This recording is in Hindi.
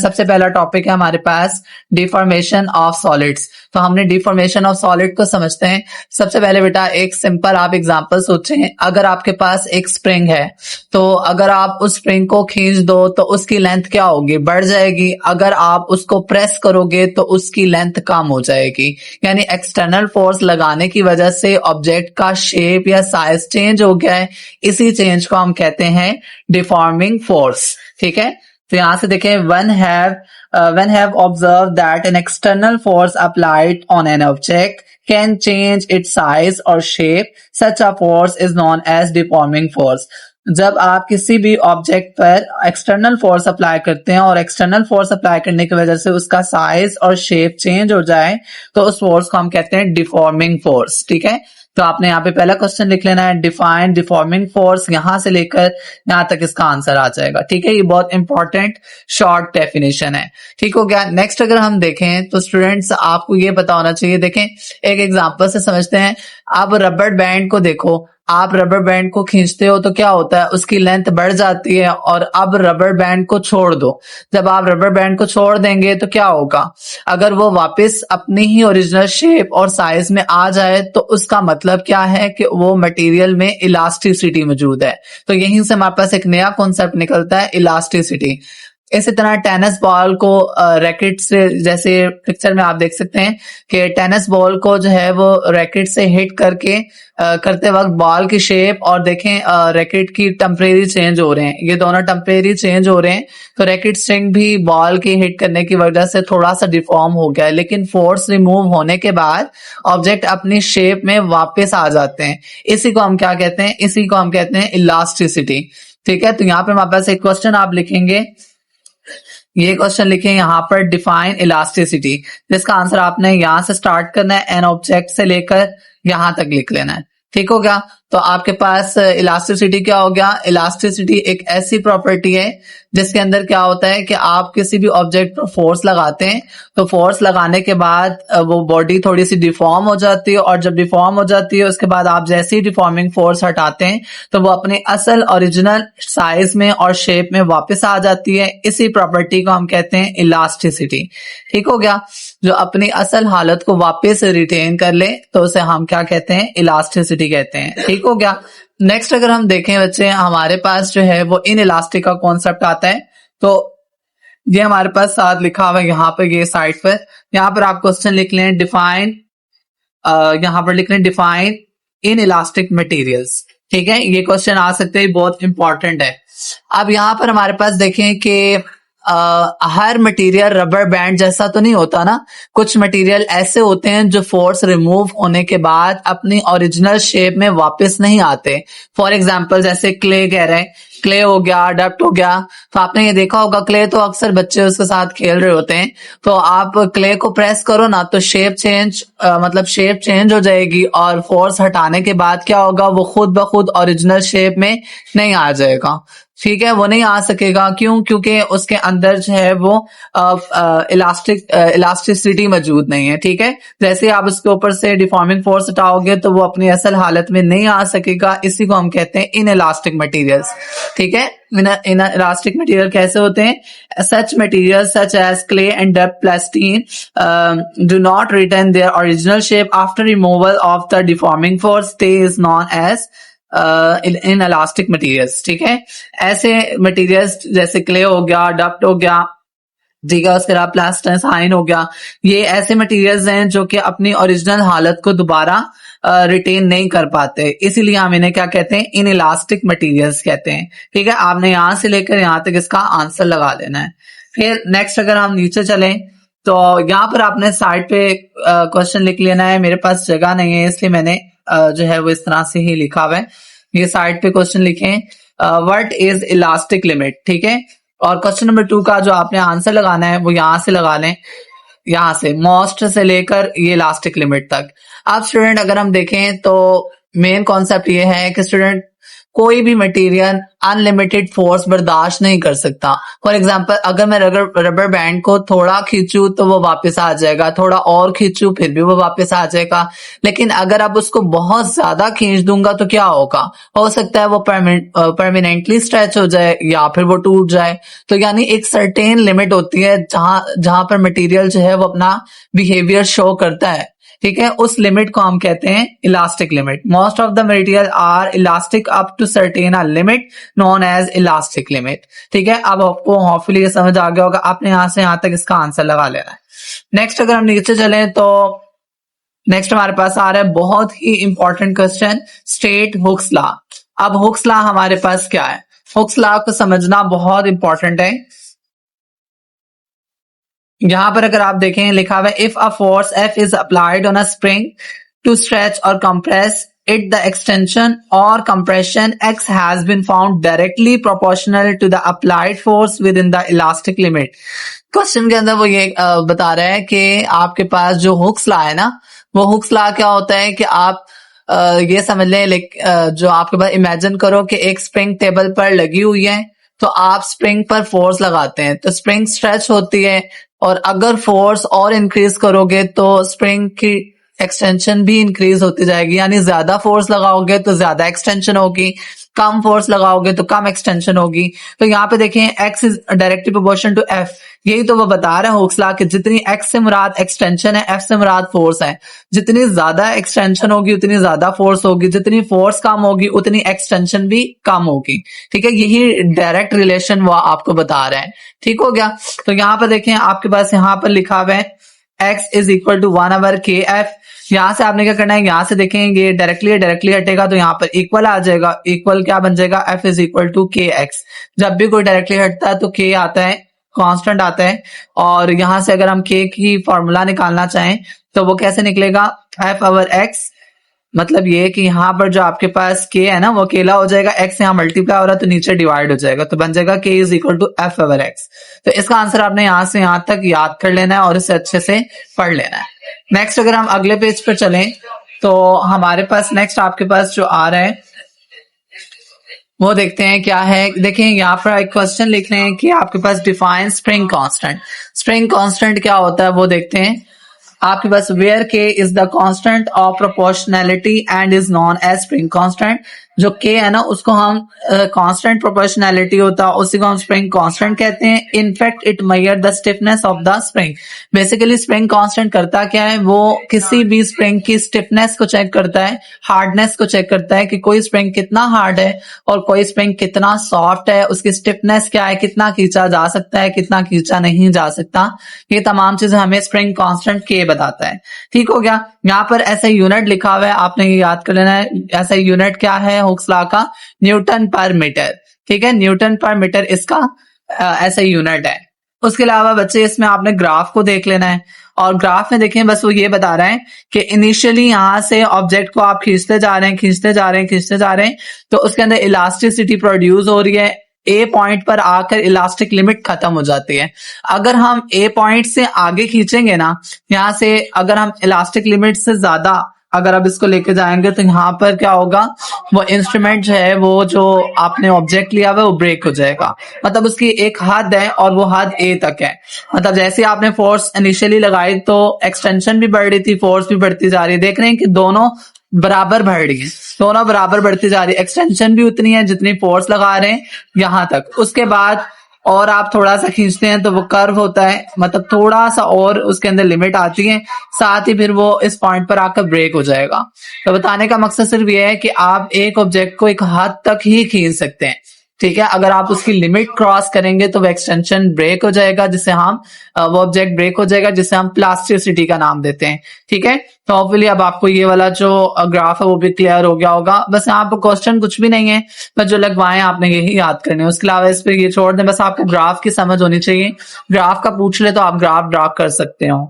सबसे पहला टॉपिक है हमारे पास डिफॉर्मेशन ऑफ सॉलिड्स। तो हमने डिफॉर्मेशन ऑफ सॉलिड को समझते हैं। सबसे पहले बेटा एक सिंपल आप एग्जांपल सोचें। अगर आपके पास एक स्प्रिंग है तो अगर आप उस स्प्रिंग को खींच दो तो उसकी लेंथ क्या होगी, बढ़ जाएगी। अगर आप उसको प्रेस करोगे तो उसकी लेंथ कम हो जाएगी। यानी एक्सटर्नल फोर्स लगाने की वजह से ऑब्जेक्ट का शेप या साइज चेंज हो गया है। इसी चेंज को हम कहते हैं डिफॉर्मिंग फोर्स। ठीक है, तो यहां से देखें, when have observed that an external force applied on an object can change its size or shape, such a force is known as deforming force। जब आप किसी भी ऑब्जेक्ट पर एक्सटर्नल फोर्स अप्लाई करते हैं और एक्सटर्नल फोर्स अप्लाई करने की वजह से उसका साइज और शेप चेंज हो जाए तो उस फोर्स को हम कहते हैं डिफॉर्मिंग फोर्स। ठीक है, तो आपने यहाँ पे पहला क्वेश्चन लिख लेना है, डिफाइन डिफॉर्मिंग फोर्स, यहां से लेकर यहां तक इसका आंसर आ जाएगा। ठीक है, ये बहुत इंपॉर्टेंट शॉर्ट डेफिनेशन है। ठीक हो गया। नेक्स्ट अगर हम देखें तो स्टूडेंट्स आपको ये पता होना चाहिए। देखें एक एग्जांपल से समझते हैं। आप रबर बैंड को देखो, आप रबर बैंड को खींचते हो तो क्या होता है, उसकी लेंथ बढ़ जाती है। और अब रबर बैंड को छोड़ दो, जब आप रबर बैंड को छोड़ देंगे तो क्या होगा, अगर वो वापस अपनी ही ओरिजिनल शेप और साइज में आ जाए तो उसका मतलब क्या है कि वो मटेरियल में इलास्टिसिटी मौजूद है। तो यहीं से हमारे पास एक नया कॉन्सेप्ट निकलता है, इलास्टिसिटी। इसी तरह टेनिस बॉल को रैकेट से, जैसे पिक्चर में आप देख सकते हैं कि टेनिस बॉल को जो है वो रैकेट से हिट करते वक्त बॉल की शेप और देखें रैकेट की टेम्परेरी चेंज हो रहे हैं, ये दोनों टेम्परेरी चेंज हो रहे हैं। तो रैकेट स्ट्रिंग भी बॉल की हिट करने की वजह से थोड़ा सा डिफॉर्म हो गया है, लेकिन फोर्स रिमूव होने के बाद ऑब्जेक्ट अपनी शेप में वापस आ जाते हैं। इसी को हम क्या कहते हैं, इसी को हम कहते हैं इलास्टिसिटी। ठीक है, तो यहाँ पे हमारे पास एक क्वेश्चन आप लिखेंगे, ये क्वेश्चन लिखें यहाँ पर, डिफाइन इलास्टिसिटी, जिसका आंसर आपने यहां से स्टार्ट करना है, एन ऑब्जेक्ट से लेकर यहां तक लिख लेना है। ठीक हो गया। तो आपके पास इलास्टिसिटी क्या हो गया, इलास्टिसिटी एक ऐसी प्रॉपर्टी है जिसके अंदर क्या होता है कि आप किसी भी ऑब्जेक्ट पर फोर्स लगाते हैं तो फोर्स लगाने के बाद वो बॉडी थोड़ी सी डिफॉर्म हो जाती है, और जब डिफॉर्म हो जाती है उसके बाद आप जैसे ही डिफॉर्मिंग फोर्स हटाते हैं तो वो अपने असल ओरिजिनल साइज में और शेप में वापस आ जाती है। इसी प्रॉपर्टी को हम कहते हैं इलास्टिसिटी। ठीक हो गया, जो अपनी असल हालत को वापस रिटेन कर ले तो उसे हम क्या कहते हैं, इलास्टिसिटी कहते हैं। ठीक हो गया। नेक्स्ट अगर हम देखें बच्चे, हमारे पास जो है वो इन इलास्टिक का कॉन्सेप्ट आता है। तो ये हमारे पास साथ लिखा हुआ है यहाँ पर, ये साइड पर, यहाँ पर आप क्वेश्चन लिख लें, डिफाइन, यहाँ पर लिख लें डिफाइन इन इलास्टिक मटेरियल्स। ठीक है, ये क्वेश्चन आ सकते हैं, बहुत इंपॉर्टेंट है। अब यहाँ पर हमारे पास देखें कि हर मटेरियल रबर बैंड जैसा तो नहीं होता ना, कुछ मटेरियल ऐसे होते हैं जो फोर्स रिमूव होने के बाद अपनी ओरिजिनल शेप में वापस नहीं आते। फॉर एग्जांपल जैसे क्ले कह रहे हैं, क्ले हो गया, डस्ट हो गया। तो आपने ये देखा होगा, क्ले तो अक्सर बच्चे उसके साथ खेल रहे होते हैं, तो आप क्ले को प्रेस करो ना तो शेप चेंज हो जाएगी, और फोर्स हटाने के बाद क्या होगा, वो खुद ब खुद ओरिजिनल शेप में नहीं आ जाएगा। ठीक है, वो नहीं आ सकेगा, क्यों, क्योंकि उसके अंदर जो है वो इलास्टिसिटी मौजूद नहीं है। ठीक है, जैसे आप उसके ऊपर से डिफॉर्मिंग फोर्स हटाओगे तो वो अपनी असल हालत में नहीं आ सकेगा। इसी को हम कहते हैं इन इलास्टिक मटीरियल्स। ठीक है, इन इलास्टिक मटीरियल कैसे होते हैं, such material such as clay and dust plasticine do not retain their original shape after removal of the deforming force, they is known as inelastic materials. ठीक है, ऐसे मटीरियल्स जैसे क्ले हो गया, डस्ट हो गया, ठीक है, उसके बाद प्लास्टिसाइन हो गया, ये ऐसे मटेरियल्स हैं जो कि अपनी ओरिजिनल हालत को दोबारा रिटेन नहीं कर पाते, इसीलिए हम इन्हें क्या कहते हैं, इन इलास्टिक मटेरियल्स कहते हैं। ठीक है, आपने यहां से लेकर यहां तक इसका आंसर लगा लेना है। फिर नेक्स्ट अगर हम नीचे चलें तो यहाँ पर आपने साइड पे क्वेश्चन लिख लेना है। मेरे पास जगह नहीं है इसलिए मैंने जो है वो इस तरह से ही लिखा हुआ है। ये साइड पे क्वेश्चन लिखें, व्हाट इज इलास्टिक लिमिट। ठीक है, और क्वेश्चन नंबर 2 का जो आपने आंसर लगाना है वो यहां से लगा लें, यहां से मोस्ट से लेकर ये इलास्टिक लिमिट तक। अब स्टूडेंट अगर हम देखें तो मेन कॉन्सेप्ट ये है कि स्टूडेंट कोई भी मटेरियल अनलिमिटेड फोर्स बर्दाश्त नहीं कर सकता। फॉर एग्जाम्पल, अगर मैं रबर बैंड को थोड़ा खींचूं तो वो वापस आ जाएगा, थोड़ा और खींचूं फिर भी वो वापस आ जाएगा, लेकिन अगर अब उसको बहुत ज्यादा खींच दूंगा तो क्या होगा, हो सकता है वो परमानेंटली स्ट्रेच हो जाए या फिर वो टूट जाए। तो यानी एक सर्टेन लिमिट होती है जहां जहां पर मटेरियल जो है वो अपना बिहेवियर शो करता है, ठीक है। उस लिमिट को हम कहते हैं elastic limit. Most of the material are elastic up to certain a limit known as elastic limit, ठीक है। अब आपको होपफुली ये समझ आ गया होगा, आपने यहां से यहां तक इसका आंसर लगा लेना है। नेक्स्ट अगर हम नीचे चलें तो नेक्स्ट हमारे पास आ रहा है बहुत ही important question, state Hooke's law. अब हुक्स लॉ हमारे पास क्या है, हुक्स लॉ को समझना बहुत इंपॉर्टेंट है। यहां पर अगर आप देखें लिखा हुआ है, if a force F is applied on a spring to stretch और compress it, the extension or compression X has been found directly proportional to the applied force within the elastic limit। Question के अंदर वो ये बता रहा है कि आपके पास जो हुक्स लॉ है ना, वो हुक्स लॉ क्या होता है कि आप ये समझ लें, जो आपके पास इमेजिन करो कि एक स्प्रिंग टेबल पर लगी हुई है, तो आप स्प्रिंग पर फोर्स लगाते हैं तो स्प्रिंग स्ट्रेच होती है, और अगर फोर्स और इंक्रीज करोगे तो स्प्रिंग की एक्सटेंशन भी इंक्रीज होती जाएगी, यानी ज्यादा फोर्स लगाओगे तो ज्यादा एक्सटेंशन होगी, कम फोर्स लगाओगे तो कम एक्सटेंशन होगी। तो यहाँ पे देखें x is directly proportional to f, यही तो वो बता रहा है हुक्स लॉ कि जितनी x से मुराद एक्सटेंशन है, f से मुराद फोर्स है, जितनी ज्यादा एक्सटेंशन होगी उतनी ज्यादा फोर्स होगी, जितनी फोर्स कम होगी उतनी एक्सटेंशन भी कम होगी, ठीक है। यही डायरेक्ट रिलेशन वो आपको बता रहा है, ठीक हो गया। तो यहाँ पर देखें आपके पास यहाँ पर लिखा हुआ है x is equal to 1/kf। यहां से आपने क्या करना है, यहां से देखेंगे ये डायरेक्टली हटेगा तो यहाँ पर इक्वल आ जाएगा, इक्वल क्या बन जाएगा, f is equal to kx। जब भी कोई डायरेक्टली हटता है तो k आता है, कांस्टेंट आता है, और यहां से अगर हम k की फॉर्मूला निकालना चाहें तो वो कैसे निकलेगा, f/x, मतलब ये कि यहाँ पर जो आपके पास k है ना वो अकेला हो जाएगा, x यहाँ मल्टीप्लाई हो रहा है तो नीचे डिवाइड हो जाएगा, तो बन जाएगा k is equal to f/x। तो इसका आंसर आपने यहां से यहां तक याद कर लेना है और इसे अच्छे से पढ़ लेना है। नेक्स्ट अगर हम अगले पेज पर चलें तो हमारे पास नेक्स्ट आपके पास जो आ रहा है वो देखते हैं क्या है। देखें यहाँ पर एक क्वेश्चन लिख रहे हैं कि आपके पास define spring constant. Spring constant क्या होता है वो देखते हैं। आपके पास where k is the constant of proportionality and is known as spring constant. जो k है ना उसको हम कांस्टेंट प्रोपोर्शनैलिटी होता है, उसी को हम स्प्रिंग कांस्टेंट कहते हैं। In fact it measure the stiffness of the spring. Basically spring constant करता क्या है, वो किसी भी स्प्रिंग की स्टिफनेस को चेक करता है, हार्डनेस को चेक करता है कि कोई स्प्रिंग कितना हार्ड है और कोई स्प्रिंग कितना सॉफ्ट है, उसकी स्टिफनेस क्या है, कितना खींचा जा सकता है, कितना खींचा नहीं जा सकता। ये तमाम चीजें हमें स्प्रिंग कांस्टेंट k बताता है, ठीक हो गया। यहाँ पर ऐसा यूनिट लिखा हुआ है, आपने ये याद कर लेना है। ऐसा यूनिट क्या है हुक्स लॉ का, न्यूटन पर मीटर, ठीक है, न्यूटन पर मीटर इसका ऐसा यूनिट है। उसके अलावा बच्चे इसमें आपने ग्राफ को देख लेना है, और ग्राफ में देखें बस वो ये बता रहा है कि इनिशियली यहां से ऑब्जेक्ट को आप खींचते जा रहे हैं तो उसके अंदर इलास्टिसिटी प्रोड्यूस हो रही है। ए पॉइंट पर आकर इलास्टिक लिमिट खत्म हो जाती है। अगर हम ए पॉइंट से आगे खींचेंगे ना, यहां से अगर हम इलास्टिक लिमिट से ज्यादा अगर आप इसको लेके जाएंगे तो यहाँ पर क्या होगा, वो इंस्ट्रूमेंट जो है वो जो आपने ऑब्जेक्ट लिया हुआ है वो ब्रेक हो जाएगा। मतलब उसकी एक हद है और वो हद ए तक है। मतलब जैसे आपने फोर्स इनिशियली लगाई तो एक्सटेंशन भी बढ़ रही थी, फोर्स भी बढ़ती जा रही है। देख रहे हैं कि दोनों बराबर बढ़ रही है, दोनों बराबर बढ़ती जा रही है। एक्सटेंशन भी उतनी है जितनी फोर्स लगा रहे हैं यहां तक। उसके बाद और आप थोड़ा सा खींचते हैं तो वो कर्व होता है, मतलब थोड़ा सा और उसके अंदर लिमिट आती है, साथ ही फिर वो इस पॉइंट पर आकर ब्रेक हो जाएगा। तो बताने का मकसद सिर्फ ये है कि आप एक ऑब्जेक्ट को एक हद तक ही खींच सकते हैं, ठीक है। अगर आप उसकी लिमिट क्रॉस करेंगे तो वो एक्सटेंशन ब्रेक हो जाएगा, जिसे हम वो ऑब्जेक्ट ब्रेक हो जाएगा, जिसे हम प्लास्टिसिटी का नाम देते हैं, ठीक है। तो होपफुली अब आपको ये वाला जो ग्राफ है वो भी क्लियर हो गया होगा। बस यहाँ पर क्वेश्चन कुछ भी नहीं है, बस जो लगवाए आपने यही याद करने, उसके अलावा इस पर ये छोड़ दें। बस आपको ग्राफ की समझ होनी चाहिए, ग्राफ का पूछ ले तो आप ग्राफ ड्रा कर सकते हो।